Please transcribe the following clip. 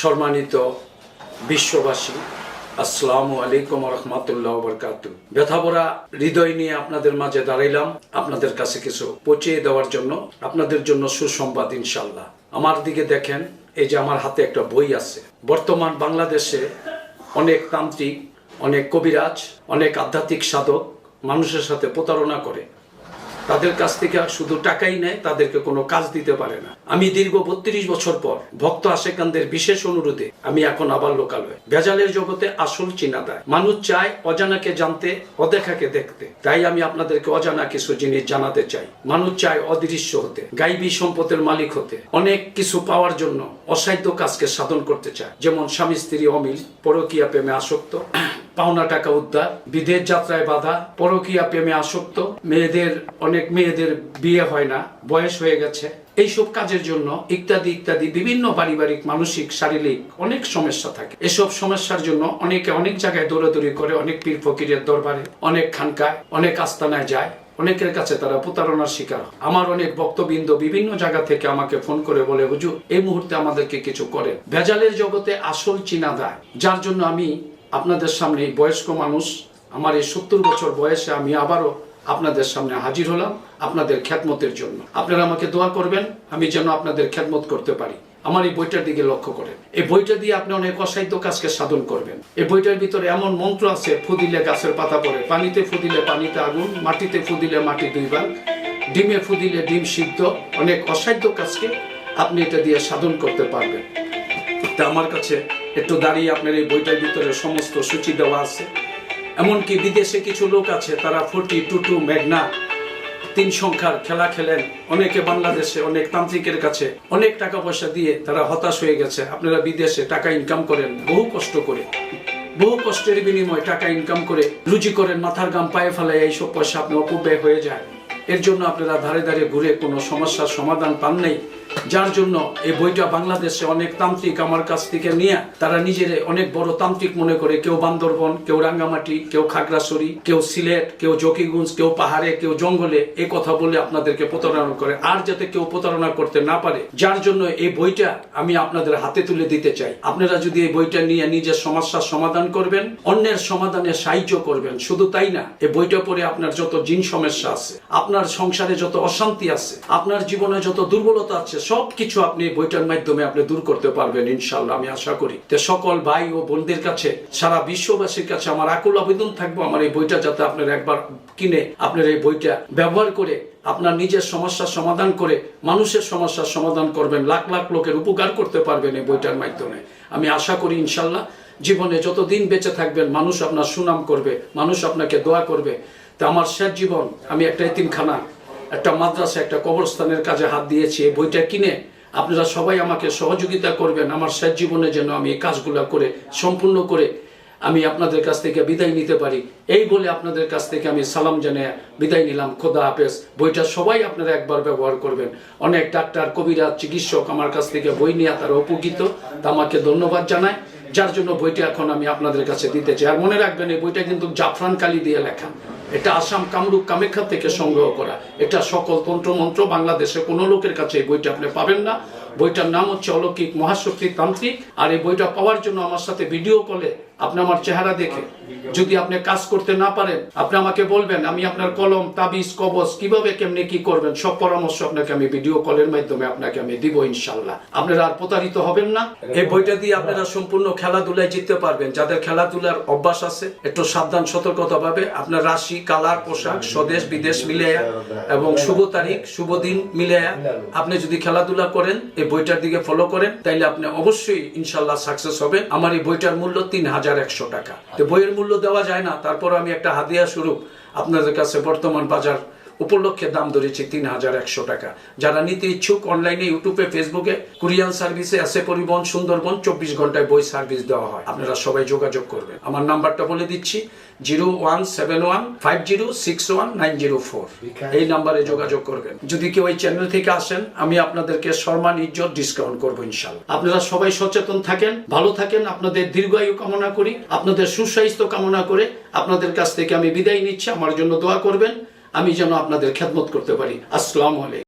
সম্মানিত বিশ্ববাসী, আসসালামু আলাইকুম রহমতুল্লাহ বরকাতু। ব্যথাভরা হৃদয় নিয়ে আপনাদের মাঝে দাঁড়াইলাম আপনাদের কাছে কিছু পৌঁছে দেওয়ার জন্য, আপনাদের জন্য সুসংবাদ ইনশাল্লাহ। আমার দিকে দেখেন, এই যে আমার হাতে একটা বই আছে। বর্তমান বাংলাদেশে অনেক তান্ত্রিক, অনেক কবিরাজ, অনেক আধ্যাত্মিক সাধক মানুষের সাথে প্রতারণা করে। তাদের কাছ থেকে শুধু টাকাই নেয়, তাদেরকে কোনো কাজ দিতে পারে না। আমি দীর্ঘ 32 বছর পর ভক্ত আশেকানদের বিশেষ অনুরোধে আমি এখন আবার লোকালয়। ভেজালের জগতে আসল চিনা দেয়। মানুষ চায় অজানাকে জানতে, অদেখাকে দেখতে। তাই আমি আপনাদেরকে অজানা কিছু জিনিস জানাতে চাই। মানুষ চায় অদৃশ্য হতে, গাইবী সম্পদের মালিক হতে, অনেক কিছু পাওয়ার জন্য অসাধ্য কাজকে সাধন করতে চায়। যেমন স্বামী স্ত্রী অমিল, পরকীয়া প্রেমে আসক্ত, পাওনা টাকা উদ্ধার, বিদেশ যাত্রায় বাধা, পরকীয়া প্রেমে আসক্ত, অনেক মেয়েদের বিয়ে হয় না, বয়স হয়ে গেছে, এইসব কাজের জন্য ইত্যাদি ইত্যাদি বিভিন্ন পারিবারিক, মানসিক, শারীরিক অনেক সমস্যা থাকে। এসব সমস্যার জন্য অনেকে অনেক জায়গায় দৌড়াদৌড়ি করে, অনেক পীর ফকিরের দরবারে, অনেক খানকায়, অনেক আস্তানায় যায়। অনেকের কাছে তারা প্রতারণার শিকার। আমার অনেক ভক্তবৃন্দ বিভিন্ন জায়গা থেকে আমাকে ফোন করে বলে, হুজুর এই মুহূর্তে আমাদেরকে কিছু করেন। ভেজালের জগতে আসল চিনা দেয়, যার জন্য আমি আপনাদের সামনে, বয়স্ক মানুষ, আমার এই 70 বছর বয়সে আমি আবারও আপনাদের সামনে হাজির হলাম আপনাদের খেদমতের জন্য। আপনারা আমাকে দোয়া করবেন, আমি যেন আপনাদের খেদমত করতে পারি। আমার এই বইটার দিকে লক্ষ্য করেন। এই বইটা দিয়ে আপনি অনেক অসাধ্য কাজকে সাধন করবেন। এই বইটার ভিতরে এমন মন্ত্র আছে, ফুদিলে গাছের পাতা পড়ে, পানিতে ফুদিলে পানিতে আগুন, মাটিতে ফুদিলে মাটি দুইবার, ডিমে ফুদিলে ডিম সিদ্ধ। অনেক অসাধ্য কাজকে আপনি এটা দিয়ে সাধন করতে পারবেন। তা আমার কাছে একটু দাঁড়িয়ে আপনার এই বইটার ভিতরে সমস্ত সূচি দেওয়া আছে। এমনকি বিদেশে কিছু লোক আছে, তারা 40-22 ম্যাগনা 3 সংখ্যার খেলা খেলেন। অনেকে বাংলাদেশে অনেক তান্ত্রিকের কাছে অনেক টাকা পয়সা দিয়ে তারা হতাশ হয়ে গেছে। আপনারা বিদেশে টাকা ইনকাম করেন বহু কষ্ট করে, বহু কষ্টের বিনিময়ে টাকা ইনকাম করে রুজি করেন, মাথার গাম পায়ে ফেলায় এইসব পয়সা আপনি অপব্যয় হয়ে যায়। এর জন্য আপনারা ধারে ধারে ঘুরে কোনো সমস্যার সমাধান পান নাই। যার জন্য এই বইটা বাংলাদেশে অনেক তান্ত্রিক আমার কাছ থেকে নিয়ে তারা নিজেরে অনেক বড় তান্ত্রিক মনে করে। কেউ বান্দরবন, কেউ রাঙ্গামাটি, কেউ খাগড়াছড়ি, কেউ সিলেট, কেউ জকিগঞ্জ, কেউ পাহাড়ে, কেউ জঙ্গলে এই কথা বলে আপনাদেরকে প্রতারণা করে। আর যাতে কেউ প্রতারণা করতে না পারে, যার জন্য এই বইটা আমি আপনাদের হাতে তুলে দিতে চাই। আপনারা যদি এই বইটা নিয়ে নিজের সমস্যার সমাধান করবেন, অন্যের সমাধানে সাহায্য করবেন। শুধু তাই না, এই বইটা পড়ে আপনার যত জিন সমস্যা আছে, আপনার সংসারে যত অশান্তি আছে, আপনার জীবনে যত দুর্বলতা আছে, সবকিছু আপনি এই বইটার মাধ্যমে আপনি দূর করতে পারবেন ইনশাআল্লাহ, আমি আশা করি। তো সকল ভাই ও বোনদের কাছে, সারা বিশ্ববাসীর কাছে আমার আকুল আবেদন থাকবো, আমার এই বইটা যাতে আপনারা একবার কিনে আপনার এই বইটা ব্যবহার করে আপনার নিজের সমস্যার সমাধান করে মানুষের সমস্যার সমাধান করবেন, লাখ লাখ লোকের উপকার করতে পারবেন এই বইটার মাধ্যমে। আমি আশা করি ইনশাআল্লাহ জীবনে যতদিন বেঁচে থাকবেন মানুষ আপনার সুনাম করবে, মানুষ আপনাকে দোয়া করবে। তা আমার শেষ জীবন আমি একটা এতিমখানা, একটা মাদ্রাসা, একটা কবরস্থানের কাজে হাত দিয়েছি। এই বইটা কিনে আপনারা সবাই আমাকে সহযোগিতা করবেন, আমার শেষ জীবনে যেন আমি এই কাজগুলো করে সম্পূর্ণ করে আমি আপনাদের কাছ থেকে বিদায় নিতে পারি। এই বলে আপনাদের কাছ থেকে আমি সালাম জানিয়ে বিদায় নিলাম। খোদা হাফেজ। বইটা সবাই আপনারা একবার ব্যবহার করবেন। অনেক ডাক্তার, কবিরাজ, চিকিৎসক আমার কাছ থেকে বই নিয়ে তারা উপকৃত, তা আমাকে ধন্যবাদ জানায়। যার জন্য বইটা এখন আমি আপনাদের কাছে দিতে চাই। আর মনে রাখবেন, এই বইটা কিন্তু জাফরান কালি দিয়ে লেখা। এটা আসাম কামরূপ কামাখ্যা থেকে সংগ্রহ করা। এটা সকল তন্ত্রমন্ত্র, বাংলাদেশে কোনো লোকের কাছে এই বইটা আপনি পাবেন না। বইটার নাম হচ্ছে অলৌকিক মহাশক্তি তান্ত্রিক। আর এই বইটা পাওয়ার জন্য আমার সাথে ভিডিও কলে আপনি আমার চেহারা দেখে, যদি আপনি কাজ করতে না পারেন আপনি আমাকে বলবেন, আমি আপনার কলম, তাবিজ, কবজ কিভাবে কেমনে কি করবেন সব পরামর্শ আপনাকে আমি ভিডিও কলের মাধ্যমে আপনাকে আমি দিব ইনশাআল্লাহ। আপনারা আর প্রতারিত হবেন না। এই বইটা দিয়ে আপনারা সম্পূর্ণ খেলাধুলায় জিততে পারবেন। যাদের খেলাধুলার অভ্যাস আছে, একটু সাবধান সতর্কতা ভাবে আপনার রাশি, কালার, পোশাক, স্বদেশ বিদেশ মিলাইয়া এবং শুভ তারিখ, শুভ দিন মিলাইয়া আপনি যদি খেলাধুলা করেন, এই বইটার দিকে ফলো করেন, তাইলে আপনি অবশ্যই ইনশাআল্লাহ সাকসেস হবে। আমার এই বইটার মূল্য 3100 টাকা। তো বইয়ের মূল্য দেওয়া যায় না, তারপর আমি একটা হাদিয়া স্বরূপ আপনাদের কাছে বর্তমান বাজার উপলক্ষে দাম ধরেছি 3100 টাকা। যারা নিতে ইচ্ছুক অনলাইনে, ইউটিউবে, ফেসবুকে, কুরিয়ান সার্ভিসে, এসে পরিবহন, সুন্দরবন 24 ঘন্টায় বই সার্ভিস দেওয়া হয়। আপনারা সবাই যোগাযোগ করবেন। আমার নাম্বারটা বলে দিচ্ছি, 0171561904। এই নাম্বারে যোগাযোগ করবেন। যদি কেউ এই চ্যানেল থেকে আসেন, আমি আপনাদেরকে সম্মান, ইজ্জত, ডিসকাউন্ট করবো ইনশাআল্লাহ। আপনারা সবাই সচেতন থাকেন, ভালো থাকেন। আপনাদের দীর্ঘায়ু কামনা করি, আপনাদের সুস্বাস্থ্য কামনা করে আপনাদের কাছ থেকে আমি বিদায় নিচ্ছি। আমার জন্য দোয়া করবেন, আমি যেন আপনাদের খেদমত করতে পারি। আসসালামু আলাইকুম।